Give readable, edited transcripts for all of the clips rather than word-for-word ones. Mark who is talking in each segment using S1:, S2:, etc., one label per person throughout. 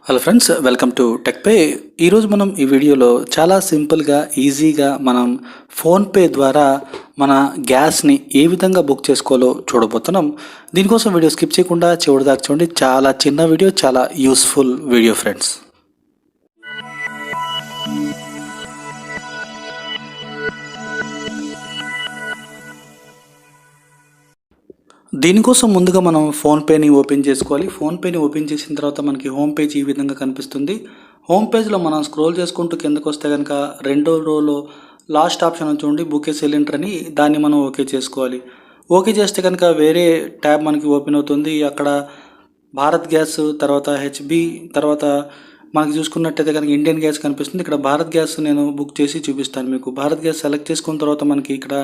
S1: Hello friends, welcome to tech pay. ఈరోజు మనం ఈ వీడియోలో చాలా సింపుల్గా ఈజీగా మనం ఫోన్పే ద్వారా మన గ్యాస్ని ఏ విధంగా బుక్ చేసుకోవాలో చూడబోతున్నాం. దీనికోసం వీడియో స్కిప్ చేయకుండా చివరి దాకా చూడండి. చాలా చిన్న వీడియో, చాలా యూస్ఫుల్ వీడియో ఫ్రెండ్స్. దీనికోసం ముందుగా మనం ఫోన్పేని ఓపెన్ చేసుకోవాలి. ఫోన్పేని ఓపెన్ చేసిన తర్వాత మనకి హోమ్ పేజ్ ఈ విధంగా కనిపిస్తుంది. హోమ్ పేజ్లో మనం స్క్రోల్ చేసుకుంటూ కిందకు వస్తే కనుక రెండో రోలో లాస్ట్ ఆప్షన్ చూడండి, బుక్ ఏ సిలిండర్ అని. దాన్ని మనం ఓకే చేసుకోవాలి. ఓకే చేస్తే కనుక వేరే ట్యాబ్ మనకి ఓపెన్ అవుతుంది. అక్కడ భారత్ గ్యాస్, తర్వాత హెచ్బి, తర్వాత మనకి చూసుకున్నట్టయితే కనుక ఇండియన్ గ్యాస్ కనిపిస్తుంది. ఇక్కడ భారత్ గ్యాస్ నేను బుక్ చేసి చూపిస్తాను మీకు. భారత్ గ్యాస్ సెలెక్ట్ చేసుకున్న తర్వాత మనకి ఇక్కడ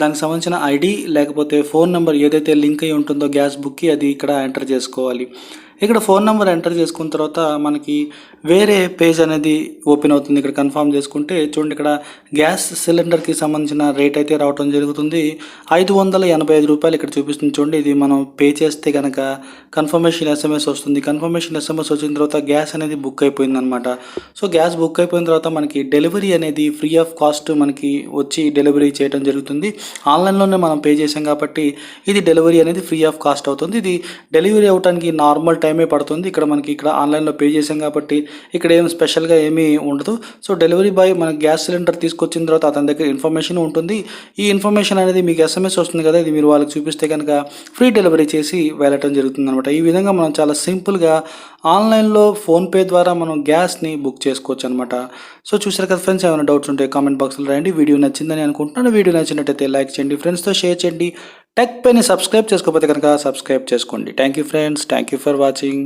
S1: దానికి సంబంధించిన ఐడి లేకపోతే ఫోన్ నెంబర్ ఏదైతే లింక్ అయి ఉంటుందో గ్యాస్ బుక్కి, అది ఇక్కడ ఎంటర్ చేసుకోవాలి. ఇక్కడ ఫోన్ నెంబర్ ఎంటర్ చేసుకున్న తర్వాత మనకి వేరే పేజ్ అనేది ఓపెన్ అవుతుంది. ఇక్కడ కన్ఫర్మ్ చేసుకుంటే చూడండి, ఇక్కడ గ్యాస్ సిలిండర్కి సంబంధించిన రేట్ అయితే రావడం జరుగుతుంది. 585 రూపాయలు ఇక్కడ చూపిస్తుంది చూడండి. ఇది మనం పే చేస్తే కనుక కన్ఫర్మేషన్ ఎస్ఎంఎస్ వస్తుంది. కన్ఫర్మేషన్ ఎస్ఎంఎస్ వచ్చిన తర్వాత గ్యాస్ అనేది బుక్ అయిపోయింది అనమాట. సో గ్యాస్ బుక్ అయిపోయిన తర్వాత మనకి డెలివరీ అనేది ఫ్రీ ఆఫ్ కాస్ట్ మనకి వచ్చి డెలివరీ చేయడం జరుగుతుంది. ఆన్లైన్లోనే మనం పే చేసాం కాబట్టి ఇది డెలివరీ అనేది ఫ్రీ ఆఫ్ కాస్ట్ అవుతుంది. ఇది డెలివరీ అవడానికి నార్మల్ టైమే పడుతుంది. ఇక్కడ ఆన్లైన్లో పే చేసాం కాబట్టి ఇక్కడ ఏం స్పెషల్గా ఏమీ ఉండదు. సో డెలివరీ బాయ్ మన గ్యాస్ సిలిండర్ తీసుకొచ్చిన తర్వాత అతని దగ్గర ఇన్ఫర్మేషన్ ఉంటుంది. ఈ ఇన్ఫర్మేషన్ అనేది మీకు ఎస్ఎంఎస్ వస్తుంది కదా, ఇది మీరు వాళ్ళకి చూపిస్తే కనుక ఫ్రీ డెలివరీ చేసి వెళ్ళటం జరుగుతుంది అనమాట. ఈ విధంగా మనం చాలా సింపుల్గా ఆన్లైన్లో ఫోన్పే ద్వారా మనం గ్యాస్ని బుక్ చేసుకోవచ్చు అనమాట. సో చూసారు కదా ఫ్రెండ్స్, ఏమైనా డౌట్స్ ఉంటే కామెంట్ బాక్స్లో రాయండి. వీడియో నచ్చిందని అనుకుంటున్నాను. వీడియో నచ్చినట్టయితే లైక్ చేయండి, ఫ్రెండ్స్తో షేర్ చేయండి. టెక్ పేని సబ్స్క్రైబ్ చేసుకోకపోతే కనుక సబ్స్క్రైబ్ చేసుకోండి. Thank you friends, thank you for watching.